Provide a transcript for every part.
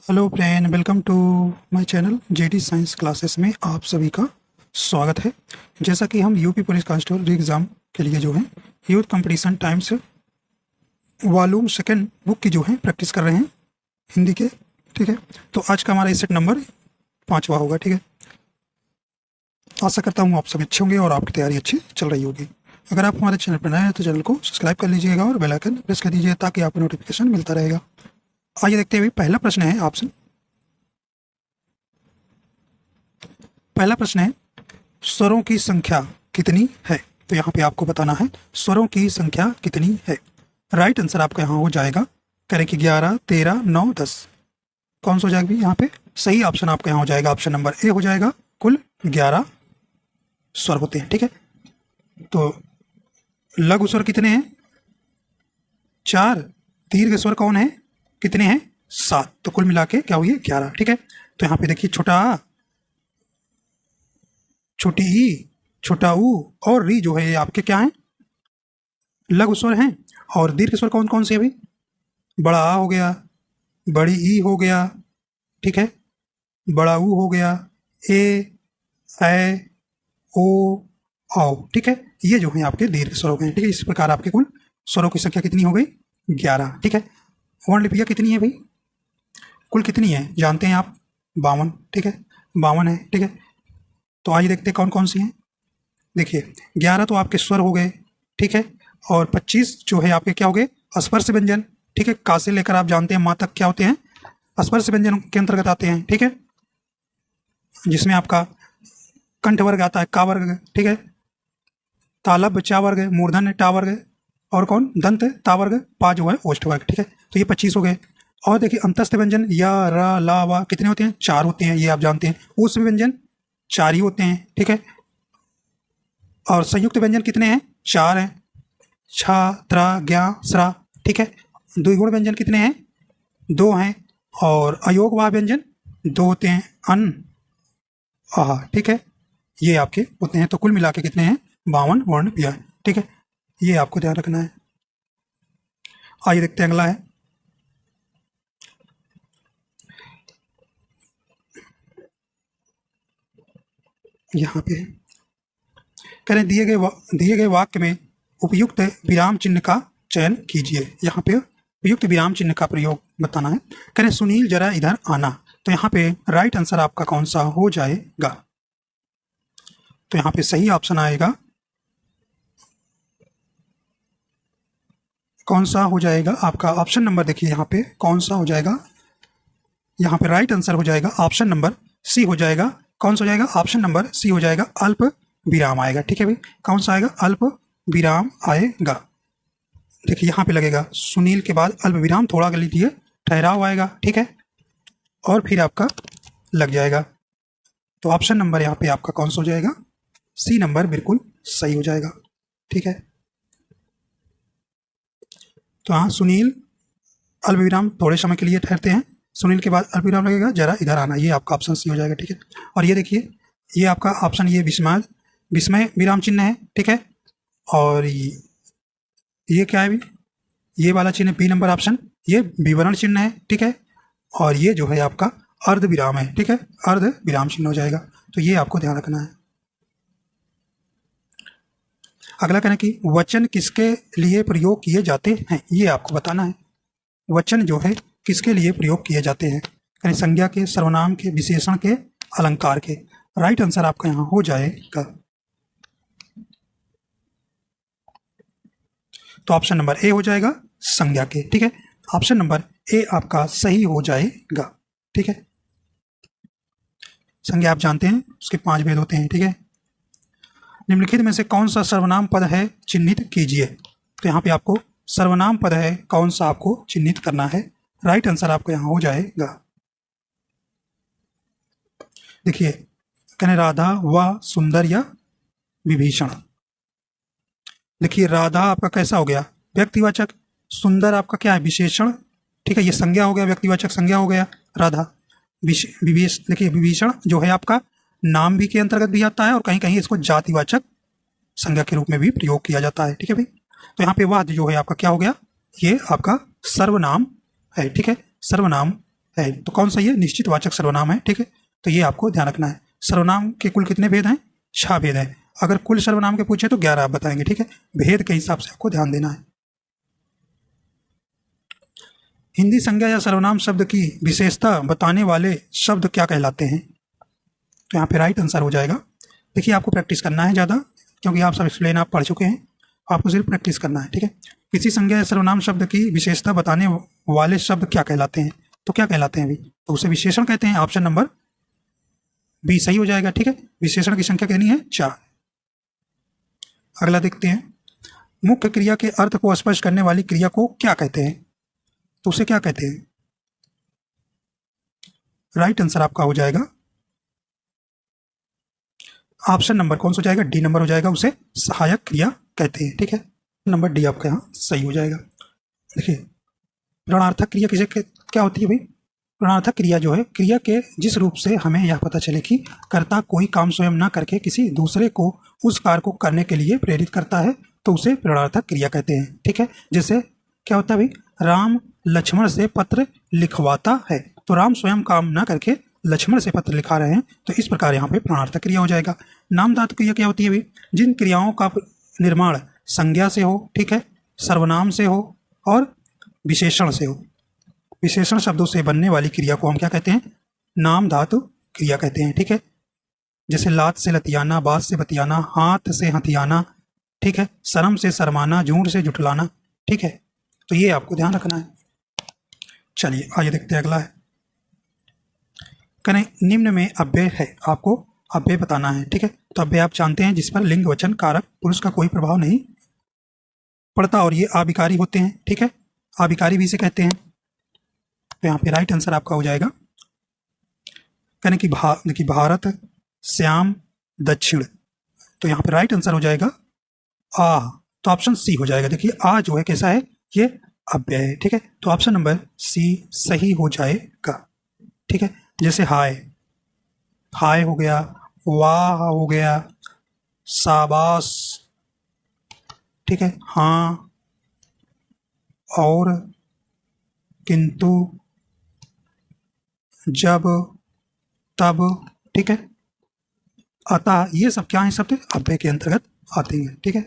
Hello friend, welcome to my channel JD science classes में आप सभी का स्वागत है। जैसा कि हम यूपी पुलिस कांस्टेबल एग्ज़ाम के लिए जो है youth competition times volume second book की जो है प्रैक्टिस कर रहे हैं हिंदी के। ठीक है, तो आज का हमारा सेट नंबर 5वां होगा। ठीक है, आशा करता हूँ आप सभी अच्छे होंगे और आपकी तैयारी अच्छी चल रही होगी। अगर आप हमारे चैनल पर नए हैं तो चैनल को सब्सक्राइब कर लीजिएगा और बेल आइकन प्रेस कर दीजिए ताकि आपको नोटिफिकेशन मिलता रहेगा। आइए देखते हुए पहला प्रश्न है आपसे। पहला प्रश्न है, स्वरों की संख्या कितनी है? तो यहाँ पे आपको बताना है स्वरों की संख्या कितनी है। राइट आंसर आपका यहाँ हो जाएगा, करें कि 11, 13, 9, 10। कौन सा हो जाएगा यहाँ पे? सही ऑप्शन आपका यहाँ हो जाएगा, ऑप्शन नंबर ए हो जाएगा। कुल 11 स्वर होते हैं। ठीक है, तो लघु स्वर कितने हैं? 4। दीर्घ स्वर कौन है? कितने हैं? 7। तो कुल मिला के क्या हुई? 11। ठीक है, तो यहाँ पे देखिए छोटा आ, छोटी ई, छोटा ऊ और री जो है ये आपके क्या हैं? लघु स्वर हैं। और दीर्घ स्वर कौन कौन से है भाई? बड़ा आ हो गया, बड़ी ई हो गया, ठीक है, बड़ा ऊ हो गया, ए, ओ, औ। ठीक है, ये जो है आपके दीर्घ स्वर हो गए। ठीक है, इस प्रकार आपके कुल स्वरों की संख्या कितनी हो गई? 11। ठीक है, वर्ण लिपियाँ कितनी है भाई? कुल कितनी है जानते हैं आप? 52। ठीक है, 52 है। ठीक है, तो आइए देखते हैं कौन कौन सी हैं। देखिए 11 तो आपके स्वर हो गए, ठीक है, और 25 जो है आपके क्या हो गए? स्पर्श व्यंजन। ठीक है, का से लेकर आप जानते हैं माँ तक क्या होते हैं? स्पर्श व्यंजन के अंतर्गत आते हैं। ठीक है, जिसमें आपका कंठ वर्ग आता है, का वर्ग। ठीक है, तालब चा वर्ग, मूर्धन टा वर्ग, और कौन? दंत ता वर्ग, पा जो है ओष्ठ वर्ग। ठीक है, तो ये 25 हो गए। और देखिए अंतस्थ व्यंजन या रा ला वा कितने होते हैं? 4 होते हैं, ये आप जानते हैं। उस व्यंजन 4 ही होते हैं। ठीक है, और संयुक्त व्यंजन कितने हैं? 4 हैं, छा त्रा ज्ञा स्रा। ठीक है, द्विगुण व्यंजन कितने हैं? 2 हैं, और अयोगवाह व्यंजन 2 होते हैं, अन आह। ठीक है, ये आपके होते हैं। तो कुल मिला के कितने हैं? 52 वर्ण पिया है। ठीक है, ये आपको ध्यान रखना है। आइए देखते हैं अगला है। यहाँ पे करें दिए गए वाक्य में उपयुक्त विराम चिन्ह का चयन कीजिए। यहाँ पे उपयुक्त विराम चिन्ह का प्रयोग बताना है। करें सुनील जरा इधर आना। तो यहाँ पे राइट आंसर आपका कौन सा हो जाएगा? तो यहाँ पे सही ऑप्शन आएगा, कौन सा हो जाएगा आपका? ऑप्शन नंबर देखिए यहाँ पे कौन सा हो जाएगा। यहाँ पे राइट आंसर हो जाएगा ऑप्शन नंबर सी हो जाएगा। कौन सा हो जाएगा? ऑप्शन नंबर सी हो जाएगा, अल्प विराम आएगा। ठीक है भाई, कौन सा आएगा? अल्प विराम आएगा। देखिए यहाँ पे लगेगा सुनील के बाद अल्प विराम, थोड़ा कर लीजिए, ठहराव आएगा। ठीक है, और फिर आपका लग जाएगा। तो ऑप्शन नंबर यहाँ पे आपका कौन सा हो जाएगा? सी नंबर बिल्कुल सही हो जाएगा। ठीक है, तो हाँ सुनील अल्प विराम थोड़े समय के लिए ठहरते हैं, सुनील के बाद अल्प विराम लगेगा, जरा इधर आना, ये आपका ऑप्शन सी हो जाएगा। ठीक है, और ये देखिए ये आपका ऑप्शन ये विस्मय विराम चिन्ह है। ठीक है, और ये क्या है भी? ये वाला चिन्ह बी नंबर ऑप्शन, ये विवरण चिन्ह है। ठीक है, और ये जो है आपका अर्ध विराम है। ठीक है, अर्ध विराम चिन्ह हो जाएगा। तो ये आपको ध्यान रखना है। अगला कहना कि वचन किसके लिए प्रयोग किए जाते हैं, ये आपको बताना है। वचन जो है किसके लिए प्रयोग किए जाते हैं? यानी संज्ञा के, सर्वनाम के, विशेषण के, अलंकार के। राइट आंसर आपका यहाँ हो जाएगा, तो ऑप्शन नंबर ए हो जाएगा, संज्ञा के। ठीक है, ऑप्शन नंबर ए आपका सही हो जाएगा। ठीक है, संज्ञा आप जानते हैं उसके 5 भेद होते हैं। ठीक है, निम्नलिखित में से कौन सा सर्वनाम पद है, चिन्हित कीजिए। तो यहाँ पे आपको सर्वनाम पद है, कौन सा आपको चिन्हित करना है। राइट आंसर आपको यहाँ हो जाएगा। देखिए कहने राधा व सुंदर या विभीषण। देखिए राधा आपका कैसा हो गया? व्यक्तिवाचक। सुंदर आपका क्या है? विशेषण। ठीक है, ये संज्ञा हो गया, व्यक्तिवाचक संज्ञा हो गया राधा। देखिए विभीषण जो है आपका नाम भी के अंतर्गत भी आता है, और कहीं कहीं इसको जातिवाचक संज्ञा के रूप में भी प्रयोग किया जाता है। ठीक है भाई, तो यहाँ पे वाद जो है आपका क्या हो गया? ये आपका सर्वनाम है। ठीक है, सर्वनाम है। तो कौन सा ये निश्चित वाचक सर्वनाम है, ठीक है। तो ये आपको ध्यान रखना है। सर्वनाम के कुल कितने भेद हैं? 6 भेद हैं। अगर कुल सर्वनाम के पूछे तो 11 आप बताएंगे, ठीक है। भेद के हिसाब से आपको ध्यान देना है। हिंदी संज्ञा या सर्वनाम शब्द की विशेषता बताने वाले शब्द क्या कहलाते हैं? तो यहाँ पे राइट आंसर हो जाएगा। देखिए आपको प्रैक्टिस करना है ज़्यादा, क्योंकि आप सब एक्सप्लेन आप पढ़ चुके हैं, आपको सिर्फ प्रैक्टिस करना है, ठीक है। किसी संज्ञा या सर्वनाम शब्द की विशेषता बताने वाले शब्द क्या कहलाते हैं? तो क्या कहलाते हैं अभी? तो उसे विशेषण कहते हैं। ऑप्शन नंबर बी सही हो जाएगा, ठीक है। विशेषण की संख्या कितनी है? 4। अगला देखते हैं, मुख्य क्रिया के अर्थ को स्पष्ट करने वाली क्रिया को क्या कहते हैं? तो उसे क्या कहते हैं? राइट आंसर आपका हो जाएगा ऑप्शन नंबर कौन सा हो जाएगा? डी नंबर हो जाएगा, उसे सहायक क्रिया कहते हैं, ठीक है। नंबर डी आपका यहाँ सही हो जाएगा। देखिए ऋणार्थक क्रिया किसे क्या होती है भाई? ऋणार्थक क्रिया जो है, क्रिया के जिस रूप से हमें यह पता चले कि कर्ता कोई काम स्वयं न करके किसी दूसरे को उस कार्य को करने के लिए प्रेरित करता है, तो उसे ऋणार्थक क्रिया कहते हैं, ठीक है। जैसे क्या होता है भाई? राम लक्ष्मण से पत्र लिखवाता है, तो राम स्वयं काम न करके लक्ष्मण से पत्र लिखा रहे हैं, तो इस प्रकार यहाँ पे ऋणार्थक क्रिया हो जाएगा। नाम धातु क्रिया क्या होती है भाई? जिन क्रियाओं का निर्माण संज्ञा से हो, ठीक है, सर्वनाम से हो और विशेषण से हो। विशेषण शब्दों से बनने वाली क्रिया को हम क्या कहते हैं? नाम धातु क्रिया कहते हैं, ठीक है। जैसे लात से लतियाना, बात से बतियाना, हाथ से हथियाना, ठीक है, शर्म से शर्माना, झूठ से जुटलाना, ठीक है। तो ये आपको ध्यान रखना है। चलिए आइए देखते हैं अगला है। करें निम्न में अव्यय है, आपको अव्यय बताना है, ठीक है। तो अव्यय आप जानते हैं जिस पर लिंग वचन कारक पुरुष का कोई प्रभाव नहीं पड़ता, और ये आविकारी होते हैं, ठीक है। आविकारी भी इसे कहते हैं। तो यहाँ पे राइट आंसर आपका हो जाएगा, कहने की देखिए भारत, श्याम, दक्षिण, तो यहाँ पे राइट आंसर हो जाएगा आ। तो ऑप्शन सी हो जाएगा। देखिए आ जो है कैसा है? ये अव्यय है, ठीक है। तो ऑप्शन नंबर सी सही हो जाएगा, ठीक है। जैसे हाय, हाय हो गया, वाह हो गया, शाबाश, ठीक है, हाँ, और, किंतु, जब, तब, ठीक है, अतः, ये सब क्या है? शब्द अव्यय के अंतर्गत आते हैं, ठीक है।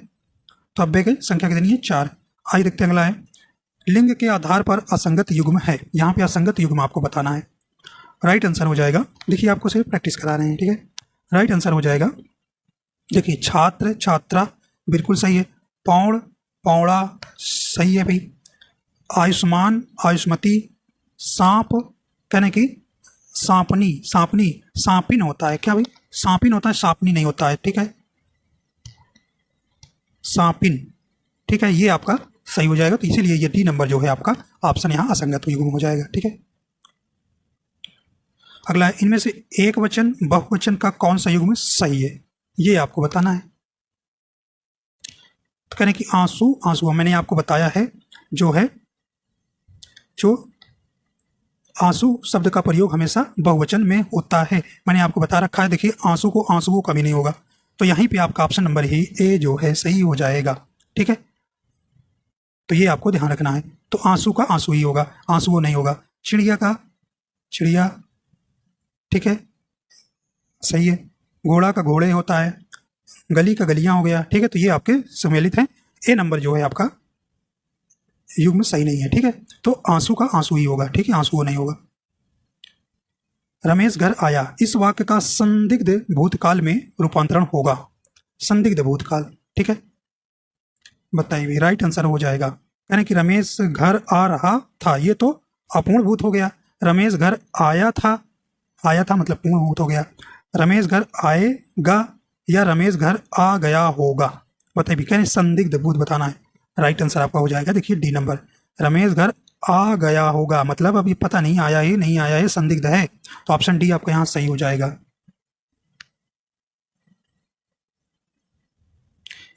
तो अव्यय की संख्या कितनी है? 4। आइए देखते हैं अगला है। लिंग के आधार पर असंगत युग्म है, यहाँ पे असंगत युग्म आपको बताना है। राइट आंसर हो जाएगा, देखिए आपको सिर्फ प्रैक्टिस करा रहे हैं, ठीक है। राइट आंसर हो जाएगा, देखिए छात्र, छात्रा बिल्कुल सही है, पौड़, पौड़ा सही है भाई, आयुष्मान, आयुष्मती, सांप, कहने की सांपनी, सांपनी, सांपिन होता है क्या भाई? सांपिन होता है, सांपनी नहीं होता है, ठीक है, सांपिन, ठीक है। ये आपका सही हो जाएगा। तो इसीलिए ये डी नंबर जो है आपका ऑप्शन यहाँ असंगत युग्म हो जाएगा, ठीक है। अगला है, इनमें से एक वचन बहुवचन का कौन सा युग्म सही है? ये आपको बताना है। तो कहने की आंसू, आंसू मैंने आपको बताया है जो है, जो आंसू शब्द का प्रयोग हमेशा बहुवचन में होता है, मैंने आपको बता रखा है। देखिए आंसू को आंसुओं कभी नहीं होगा, तो यहीं पे आपका ऑप्शन नंबर ही ए जो है सही हो जाएगा, ठीक है। तो ये आपको ध्यान रखना है। तो आंसू का आंसू ही होगा, आंसुओं नहीं होगा। चिड़िया का चिड़िया, ठीक है, सही है। घोड़ा का घोड़े होता है, गली का गलियां हो गया, ठीक है। तो ये आपके सम्मिलित हैं। ए नंबर जो है आपका युग्म सही नहीं है, ठीक है। तो आंसू का आंसू ही होगा, ठीक है, आंसू नहीं होगा। रमेश घर आया, इस वाक्य का संदिग्ध भूतकाल में रूपांतरण होगा। संदिग्ध भूतकाल, ठीक है, बताइए। राइट आंसर हो जाएगा, यानी कि रमेश घर आ रहा था, ये तो अपूर्ण भूत हो गया। रमेश घर आया था, आया था मतलब पूर्ण भूत हो गया। रमेश घर आएगा या रमेश घर आ गया होगा, बताइए। कहने संदिग्ध भूत बताना है। राइट आंसर आपका हो जाएगा, देखिए डी नंबर। रमेश घर आ गया होगा मतलब अभी पता नहीं आया है नहीं आया है, संदिग्ध है। तो ऑप्शन डी आपका यहाँ सही हो जाएगा।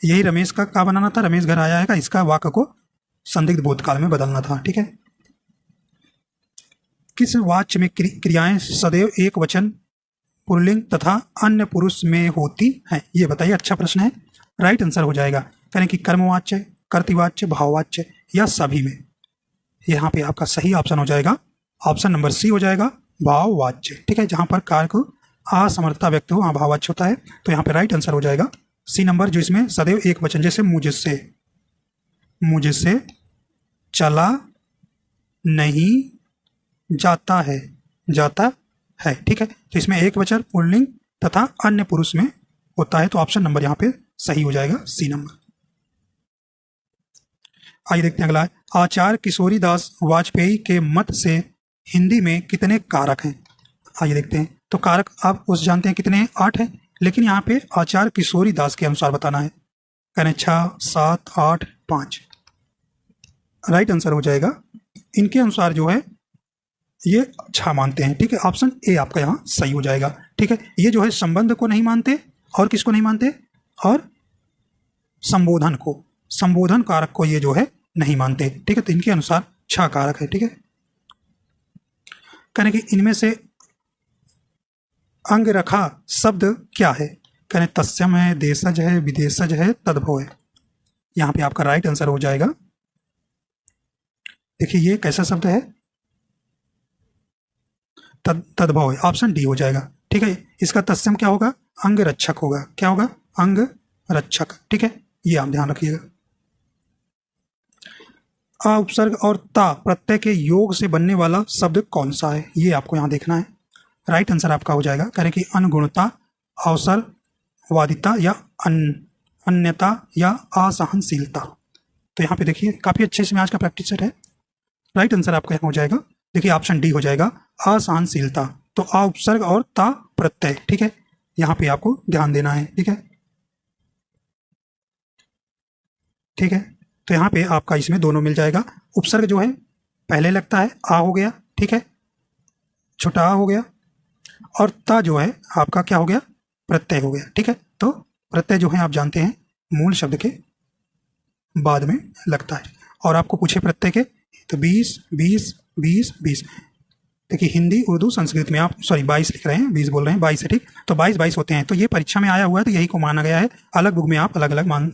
यही रमेश का क्या बनाना था? रमेश घर आया है का इसका वाक्य को संदिग्ध भूतकाल में बदलना था, ठीक है। किस वाच्य में क्रियाएं सदैव एक वचन पुल्लिंग तथा अन्य पुरुष में होती हैं? ये बताइए, अच्छा प्रश्न है। राइट आंसर हो जाएगा, यानी कि कर्मवाच्य, कर्तृवाच्य, भाववाच्य या सभी में। यहाँ पे आपका सही ऑप्शन हो जाएगा ऑप्शन नंबर सी हो जाएगा भाववाच्य, ठीक है। जहाँ पर कार्य को असमर्थता व्यक्त हो वहाँ भाववाच्य होता है, तो यहाँ पे राइट आंसर हो जाएगा सी नंबर, जो इसमें सदैव एक वचन, जैसे मुझसे चला नहीं जाता है, ठीक है। तो इसमें एक वचन पुल्लिंग तथा अन्य पुरुष में होता है, तो ऑप्शन नंबर यहाँ पे सही हो जाएगा सी नंबर। आइए देखते हैं अगला है, आचार्य किशोरी दास वाजपेयी के मत से हिंदी में कितने कारक हैं। आइए देखते हैं। तो कारक आप उस जानते हैं कितने हैं, 8 हैं, लेकिन यहाँ पे आचार्य किशोरी दास के अनुसार बताना है। कहने 6, 7, 8, 5 राइट आंसर हो जाएगा। इनके अनुसार जो है ये 6 मानते हैं, ठीक है। ऑप्शन ए आपका यहाँ सही हो जाएगा, ठीक है। ये जो है संबंध को नहीं मानते, और किसको नहीं मानते, और संबोधन कारक को ये जो है नहीं मानते, ठीक है। तो इनके अनुसार 6 कारक है, ठीक है। कहने कि इनमें से अंग रखा शब्द क्या है। कहने तस्यम है, देशज है, विदेशज है, तद्भव है। यहाँ पे आपका राइट आंसर हो जाएगा। देखिए ये कैसा शब्द है, तद्भव है, ऑप्शन डी हो जाएगा, ठीक है। इसका तस्यम क्या होगा, अंग रक्षक होगा। क्या होगा, अंग रक्षक, ठीक है। ये आप ध्यान रखिएगा। अ उपसर्ग और ता प्रत्यय के योग से बनने वाला शब्द कौन सा है, ये आपको यहाँ देखना है। राइट आंसर आपका हो जाएगा, कह रहे कि अनुगुणता, अवसरवादिता या अन्यता या असहनशीलता। तो यहाँ पे देखिए काफ़ी अच्छे से आज का प्रैक्टिस सेट है। राइट आंसर आपका यहाँ हो जाएगा, देखिए ऑप्शन डी हो जाएगा, असहनशीलता। तो अ उपसर्ग और ता प्रत्यय, ठीक है। यहाँ पे आपको ध्यान देना है, ठीक है, ठीक है। तो यहाँ पे आपका इसमें दोनों मिल जाएगा। उपसर्ग जो है पहले लगता है, आ हो गया, ठीक है, छोटा आ हो गया, और ता जो है आपका क्या हो गया, प्रत्यय हो गया, ठीक है। तो प्रत्यय जो है आप जानते हैं मूल शब्द के बाद में लगता है। और आपको पूछे प्रत्यय के तो 20, 20, 20, 20। देखिए हिंदी, उर्दू, संस्कृत में आप 22 लिख रहे हैं, 20 बोल रहे हैं, 22 है, ठीक। तो 22 होते हैं। तो ये परीक्षा में आया हुआ है, तो यही को माना गया है। अलग बुक में आप अलग अलग मान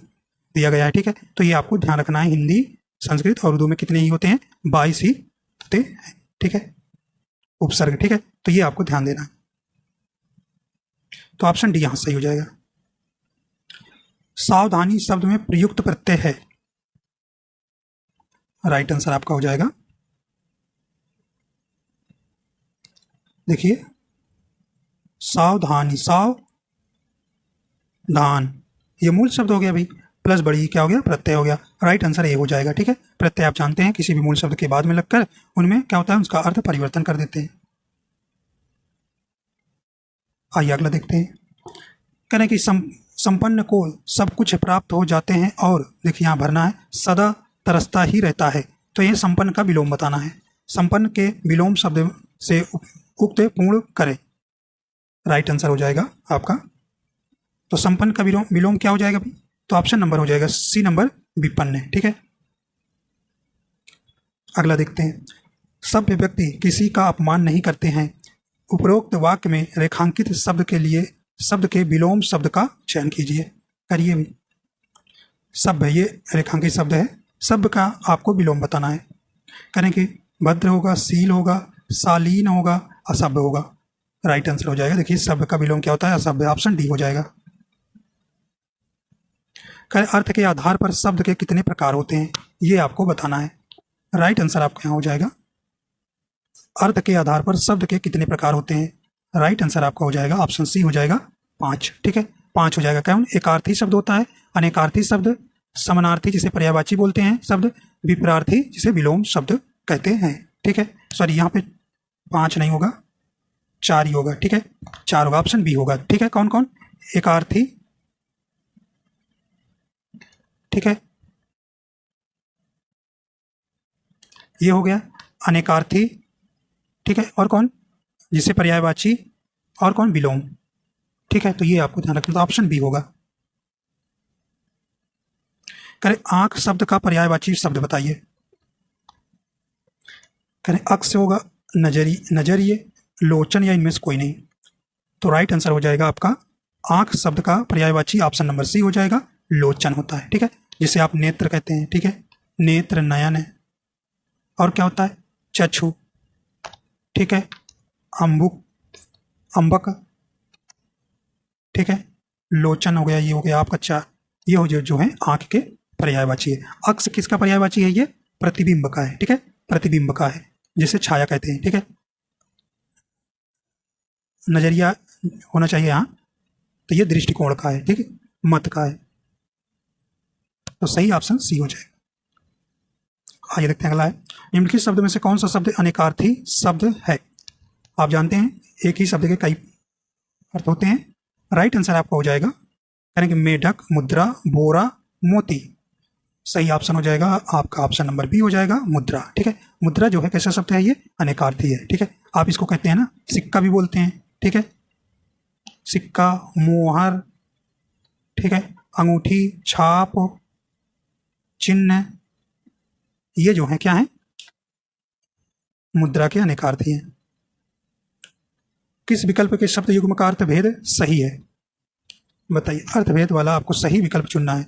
दिया गया है, ठीक है। तो ये आपको ध्यान रखना है, हिंदी, संस्कृत और उर्दू में कितने ही होते हैं, 22 ही होते हैं, ठीक है, उपसर्ग, ठीक है। तो ये आपको ध्यान देना है। तो ऑप्शन डी यहाँ सही हो जाएगा। सावधानी शब्द में प्रयुक्त प्रत्यय है। राइट आंसर आपका हो जाएगा, देखिए सावधानी, सावधान ये मूल शब्द हो गया भाई, प्लस बड़ी क्या हो गया, प्रत्यय हो गया। राइट आंसर ए हो जाएगा, ठीक है। प्रत्यय आप जानते हैं किसी भी मूल शब्द के बाद में लगकर उनमें क्या होता है, उसका अर्थ परिवर्तन कर देते हैं। आइए अगला देखते हैं। कह रहे हैं कि संपन्न को सब कुछ प्राप्त हो जाते हैं, और देखिए यहाँ भरना है, सदा तरसता ही रहता है। तो ये संपन्न का विलोम बताना है। संपन्न के विलोम शब्द से उक्त पूर्ण करें। राइट आंसर हो जाएगा आपका। तो संपन्न का विलोम क्या हो जाएगा भाई, तो ऑप्शन नंबर हो जाएगा सी नंबर, विपन्न, ठीक है। अगला देखते हैं। सभ्य व्यक्ति किसी का अपमान नहीं करते हैं। उपरोक्त वाक्य में रेखांकित शब्द के लिए शब्द के विलोम शब्द का चयन कीजिए। करिए भाई। सभ्य ये रेखांकित शब्द है, सभ्य का आपको विलोम बताना है। करें कि भद्र होगा, शील होगा, शालीन होगा, असभ्य होगा। राइट आंसर हो जाएगा, देखिए सभ्य का विलोम क्या होता है, असभ्य, ऑप्शन डी हो जाएगा। अर्थ के आधार पर शब्द के कितने प्रकार होते हैं, ये आपको बताना है। राइट आंसर आपका यहाँ हो जाएगा, अर्थ के आधार पर शब्द के कितने प्रकार होते हैं। राइट आंसर आपका हो जाएगा, ऑप्शन सी हो जाएगा, 5, ठीक है, 5 हो जाएगा। कौन, एकार्थी शब्द होता है, अनेकार्थी शब्द, समानार्थी जिसे पर्यायवाची बोलते हैं शब्द, विपरार्थी जिसे विलोम शब्द कहते हैं, ठीक है। सॉरी यहाँ पे 5 नहीं होगा, 4 ही होगा, ठीक है, 4 होगा, ऑप्शन बी होगा, ठीक है। कौन कौन, एकार्थी, ठीक है, ये हो गया अनेकार्थी, ठीक है, और कौन, जिसे पर्यायवाची, और कौन, विलोम, ठीक है। तो ये आपको ध्यान रखना, तो ऑप्शन बी होगा। करें आंख शब्द का पर्यायवाची शब्द बताइए। करें अक्ष से होगा नजरिए, लोचन या इनमें से कोई नहीं। तो राइट आंसर हो जाएगा आपका आंख शब्द का पर्यायवाची ऑप्शन नंबर सी हो जाएगा, लोचन होता है, ठीक है, जिसे आप नेत्र कहते हैं, ठीक है, नेत्र, नयन है, और क्या होता है, चक्षु, ठीक है, अम्बुक, अम्बक, ठीक है, लोचन हो गया, ये हो गया आपका चार, ये हो जो है आंख के पर्यायवाची है। अक्स किसका पर्यायवाची है? ये प्रतिबिंब का है, ठीक है, प्रतिबिंब का है, जिसे छाया कहते हैं, ठीक है। नजरिया होना चाहिए यहाँ, तो ये दृष्टिकोण का है, ठीक है, मत का है, तो सही ऑप्शन सी हो जाएगा। आइए देखते हैं अगला है, निम्नलिखित शब्द में से कौन सा शब्द अनेकार्थी शब्द है? आप जानते हैं एक ही शब्द के कई अर्थ होते हैं। राइट आंसर आपका हो जाएगा, यानी कि मेढक, मुद्रा, बोरा, मोती। सही ऑप्शन हो जाएगा आपका ऑप्शन नंबर बी हो जाएगा, मुद्रा, ठीक है। मुद्रा जो है कैसा शब्द है? ये अनेकार्थी है, ठीक है। आप इसको कहते हैं ना, सिक्का भी बोलते हैं, ठीक है, सिक्का, मोहर, ठीक है, अंगूठी, छाप, चिन्ह, ये जो है क्या है? मुद्रा के अनेकार्थी हैं। किस विकल्प के शब्द युग्म का अर्थभेद सही है? बताइए, अर्थभेद वाला आपको सही विकल्प चुनना है।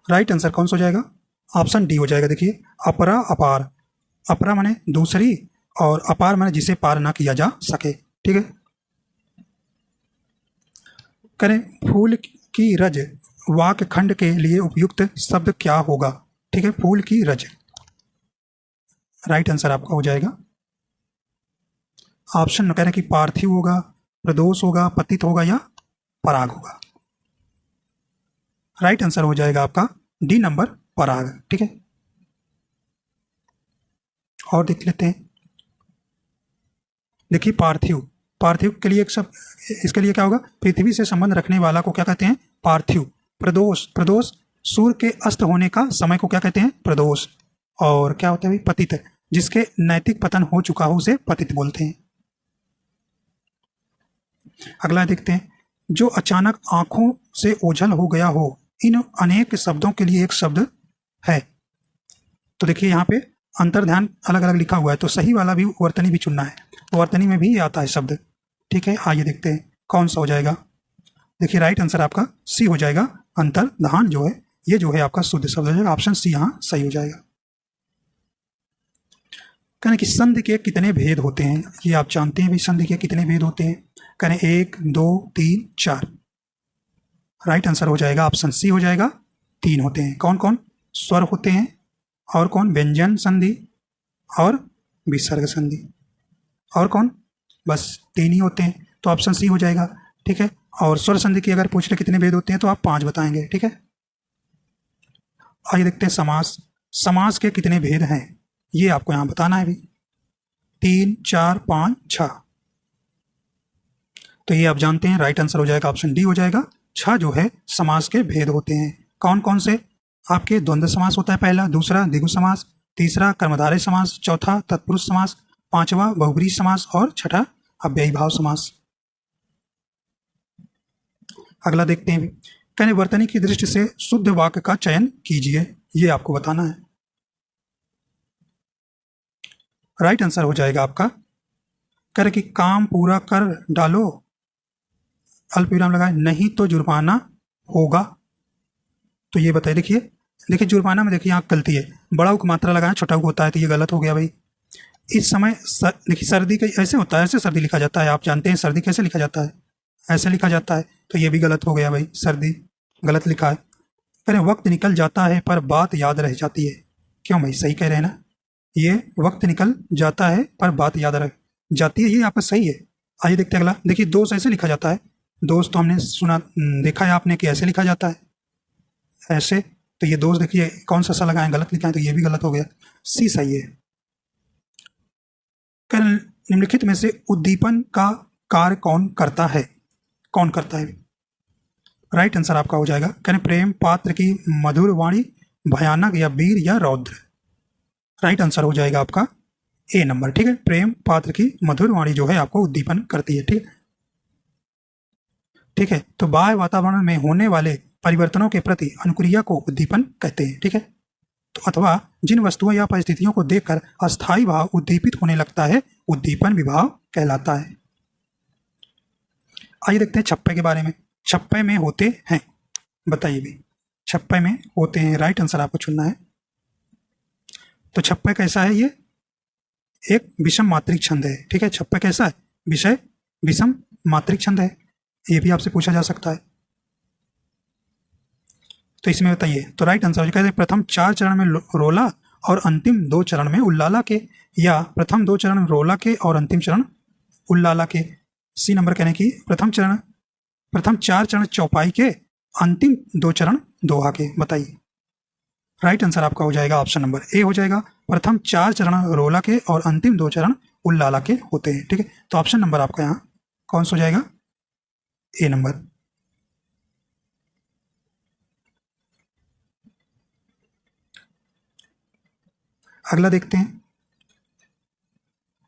राइट आंसर कौन सा हो जाएगा? ऑप्शन डी हो जाएगा। देखिए, अपरा, अपार, अपरा माने दूसरी और अपार माने जिसे पार ना किया जा सके, ठीक है। करें, फूल की रज वाक्य खंड के लिए उपयुक्त शब्द क्या होगा? ठीक है, फूल की रज। राइट आंसर आपका हो जाएगा ऑप्शन कह रहे हैं कि पार्थिव होगा, प्रदोष होगा, पतित होगा या पराग होगा। राइट आंसर हो जाएगा आपका डी नंबर, पराग, ठीक है। और देख लेते हैं, देखिए पार्थिव, पार्थिव के लिए एक शब्द, इसके लिए क्या होगा? पृथ्वी से संबंध रखने वाला को क्या कहते हैं? पार्थिव। प्रदोष, प्रदोष सूर्य के अस्त होने का समय को क्या कहते हैं? प्रदोष। और क्या होता है? पतित, जिसके नैतिक पतन हो चुका हो उसे पतित बोलते हैं। अगला देखते हैं, जो अचानक आंखों से ओझल हो गया हो, इन अनेक शब्दों के लिए एक शब्द है। तो देखिए यहाँ पे अंतर्ध्यान अलग अलग लिखा हुआ है, तो सही वाला भी वर्तनी भी चुनना है, वर्तनी में भी आता है शब्द, ठीक है। आइए देखते हैं कौन सा हो जाएगा। देखिए राइट आंसर आपका सी हो जाएगा, अंतर्धान जो है ये जो है आपका शुद्ध शब्द हो जाएगा, ऑप्शन सी यहाँ सही हो जाएगा। कहने कि संधि के कितने भेद होते हैं? ये आप जानते हैं भाई, संधि के कितने भेद होते हैं? कहने 1, 2, 3, 4। राइट आंसर हो जाएगा ऑप्शन सी हो जाएगा, 3 होते हैं। कौन कौन? स्वर होते हैं, और कौन? व्यंजन संधि और विसर्ग संधि, और कौन? बस 3 ही होते हैं, तो ऑप्शन सी हो जाएगा, ठीक है। और स्वर संधि की अगर पूछ ले कितने भेद होते हैं तो आप 5 बताएंगे, ठीक है। आइए देखते हैं समास, समास के कितने भेद हैं ये आपको यहां बताना है भी, 3, 4, 5, 6। तो ये आप जानते हैं, राइट आंसर हो जाएगा ऑप्शन डी हो जाएगा, 6 जो है समास के भेद होते हैं। कौन कौन से? आपके द्वंद्व समास होता है पहला, दूसरा द्विगु समास, तीसरा कर्मधारय समास, चौथा तत्पुरुष समास, पांचवा बहुब्रीहि समास और छठा अव्ययी भाव समास। अगला देखते हैं, कहने वर्तनी की दृष्टि से शुद्ध वाक्य का चयन कीजिए, ये आपको बताना है। राइट आंसर हो जाएगा आपका, कह रहे कि काम पूरा कर डालो, अल्प विराम लगाए, नहीं तो जुर्माना होगा। तो ये बताइए, देखिए देखिए जुर्माना में देखिए यहाँ गलती है, बड़ा उक मात्रा लगाया, छोटा उक होता है, तो ये गलत हो गया भाई। इस समय देखिए सर्दी का ऐसे होता है, ऐसे सर्दी लिखा जाता है, आप जानते हैं सर्दी कैसे लिखा जाता है? ऐसे लिखा जाता है, तो ये भी गलत हो गया भाई, सर्दी गलत लिखा है। कह रहे वक्त निकल जाता है पर बात याद रह जाती है, क्यों भाई? सही कह रहे हैं ना, ये वक्त निकल जाता है पर बात याद रह जाती है, ये आपका सही है। आइए देखते हैं अगला, देखिए दोस्त ऐसे लिखा जाता है, दोस्त तो हमने सुना देखा है आपने कि ऐसे लिखा जाता है, ऐसे, तो ये दोस्त देखिए कौन सा लगाए, गलत लिखा है, तो ये भी गलत हो गया, सी सही है। कल निम्नलिखित में से उद्दीपन का कार्य कौन करता है? कौन करता है? राइट आंसर आपका हो जाएगा, कहने प्रेम पात्र की मधुर वाणी, भयानक या वीर या रौद्र। राइट आंसर हो जाएगा आपका ए नंबर, ठीक है। प्रेम पात्र की मधुर वाणी जो है आपको उद्दीपन करती है, ठीक है, ठीक है। तो बाह्य वातावरण में होने वाले परिवर्तनों के प्रति अनुक्रिया को उद्दीपन कहते हैं, ठीक है। तो अथवा जिन वस्तुओं या परिस्थितियों को देखकर अस्थायी भाव उद्दीपित होने लगता है, उद्दीपन विभाव कहलाता है। आइए देखते हैं छप्पे के बारे में, छप्पे में होते हैं, बताइए भी, छप्पे में होते हैं, राइट आंसर आपको चुनना है। तो छप्पय कैसा है? ये एक विषम मात्रिक छंद है, ठीक है। छप्पय कैसा है? विषय विषम मात्रिक छंद है। ये भी आपसे पूछा जा सकता है। तो इसमें बताइए, तो राइट आंसर हो जाएगा प्रथम 4 चरण में रोला और अंतिम 2 चरण में उल्लाला के, या प्रथम 2 चरण रोला के और अंतिम चरण उल्लाला के। सी नंबर कहने की प्रथम 4 चरण चौपाई के, अंतिम 2 चरण दोहा के। बताइए, राइट आंसर आपका हो जाएगा ऑप्शन नंबर ए हो जाएगा। प्रथम 4 चरण रोला के और अंतिम 2 चरण उल्लाला के होते हैं, ठीक है। तो ऑप्शन नंबर आपका यहाँ कौन सा हो जाएगा? ए नंबर। अगला देखते हैं।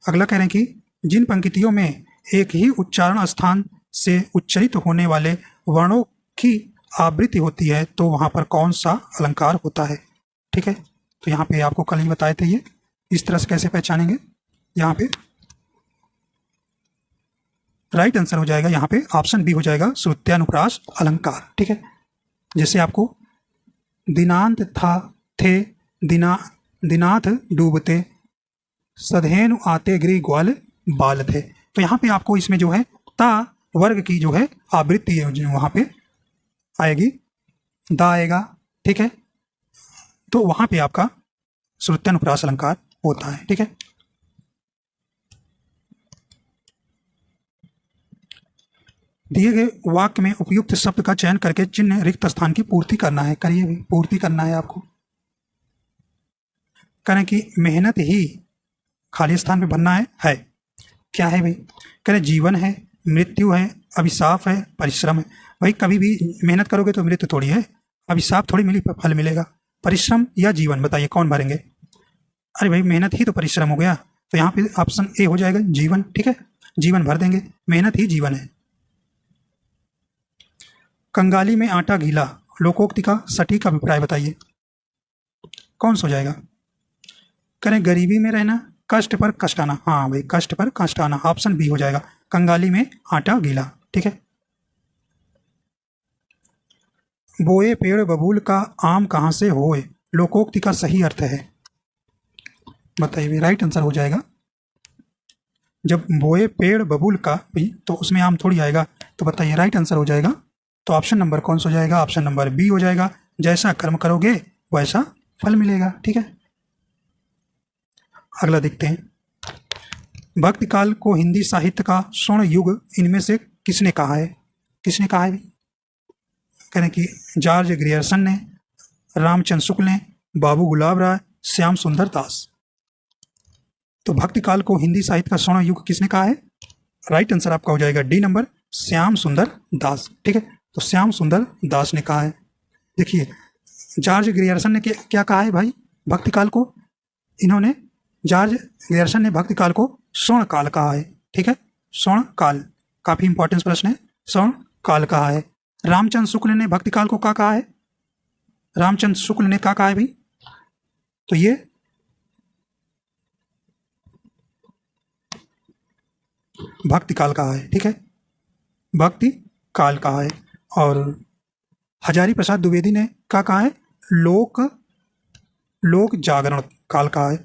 अगला कह रहे हैं कि जिन पंक्तियों में एक ही उच्चारण स्थान से उच्चरित होने वाले वर्णों की आवृत्ति होती है तो वहां पर कौन सा अलंकार होता है, ठीक है। तो यहाँ पे आपको कल ही बताए थे ये, इस तरह से कैसे पहचानेंगे। यहाँ पे राइट आंसर हो जाएगा यहाँ पे ऑप्शन बी हो जाएगा, श्रुत्यानुप्रास अलंकार, ठीक है। जैसे आपको दिनांत था थे, दिनाथ डूबते, सधेनु आते गृह ग्वाल बाल थे। तो यहाँ पे आपको इसमें जो है ता वर्ग की जो है आवृत्ति है जो वहाँ पे आएगी, दा आएगा, ठीक है। तो वहाँ पे आपका श्रुत्यानुप्रास अलंकार होता है, ठीक है। दिए गए वाक्य में उपयुक्त शब्द का चयन करके चिन्ह रिक्त स्थान की पूर्ति करना है। करिए भी, पूर्ति करना है आपको। करें कि मेहनत ही खाली स्थान पे भरना है। क्या है भाई? करें जीवन है, मृत्यु है, अभिशाप है, परिश्रम है। भाई कभी भी मेहनत करोगे तो मृत्यु थोड़ी है, अभिशाप थोड़ी मिली फल मिलेगा। परिश्रम या जीवन, बताइए कौन भरेंगे? अरे भाई मेहनत ही तो परिश्रम हो गया, तो यहाँ पे ऑप्शन ए हो जाएगा जीवन, ठीक है। जीवन भर देंगे, मेहनत ही जीवन है। कंगाली में आटा गीला, लोकोक्ति का सटीक अभिप्राय बताइए, कौन सा हो जाएगा? करें गरीबी में रहना, कष्ट पर कष्ट आना। हाँ भाई, कष्ट पर कष्ट आना, ऑप्शन बी हो जाएगा, कंगाली में आटा गीला, ठीक है। बोए पेड़ बबूल का आम कहाँ से होए, लोकोक्ति का सही अर्थ है, बताइए। राइट आंसर हो जाएगा, जब बोए पेड़ बबूल का तो उसमें आम थोड़ी आएगा, तो बताइए राइट आंसर हो जाएगा। तो ऑप्शन नंबर कौन सा हो जाएगा? ऑप्शन नंबर बी हो जाएगा, जैसा कर्म करोगे वैसा फल मिलेगा, ठीक है। अगला देखते हैं। भक्ति काल को हिंदी साहित्य का स्वर्ण युग इनमें से किसने कहा है? किसने कहा है? कह रहे कि जॉर्ज ग्रियर्सन ने, रामचंद्र शुक्ल ने, बाबू गुलाब राय, श्याम सुंदर दास। तो भक्ति काल को हिंदी साहित्य का स्वर्ण युग किसने कहा है? राइट आंसर आपका हो जाएगा डी नंबर, श्याम सुंदर दास, ठीक है। तो श्याम सुंदर दास ने कहा है। देखिए जॉर्ज ग्रियर्सन ने क्या कहा है भाई भक्ति काल को? इन्होंने, जॉर्ज ग्रियर्सन ने भक्ति काल को स्वर्ण काल कहा है, ठीक है। स्वर्ण काल, काफी इंपॉर्टेंट प्रश्न है, स्वर्ण काल कहा है। रामचंद्र शुक्ल ने भक्ति काल को क्या कहा है? रामचंद्र शुक्ल ने क्या कहा है भाई? तो ये भक्ति काल कहा है, ठीक है, भक्ति काल कहा है। और हजारी प्रसाद द्विवेदी ने क्या कहा है? लोक जागरण काल कहा है,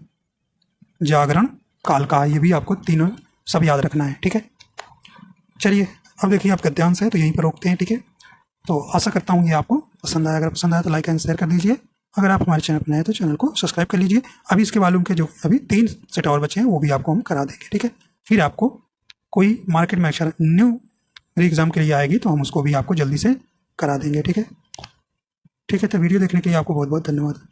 जागरण काल का है। ये भी आपको तीनों सब याद रखना है, ठीक है। चलिए अब देखिए आप गद्यांश है तो यहीं पर रोकते हैं, ठीक है। तो आशा करता हूँ ये आपको पसंद आया। अगर पसंद आया तो लाइक एंड शेयर कर दीजिए। अगर आप हमारे चैनल पर नए हैं तो चैनल को सब्सक्राइब कर लीजिए। अभी इसके मालूम के जो अभी 3 सेट और बचे हैं वो भी आपको हम करा देंगे, ठीक है। फिर आपको कोई मार्केट में अक्षर न्यू एग्जाम के लिए आएगी तो हम उसको भी आपको जल्दी से करा देंगे, ठीक है। ठीक है, तो वीडियो देखने के लिए आपको बहुत बहुत धन्यवाद।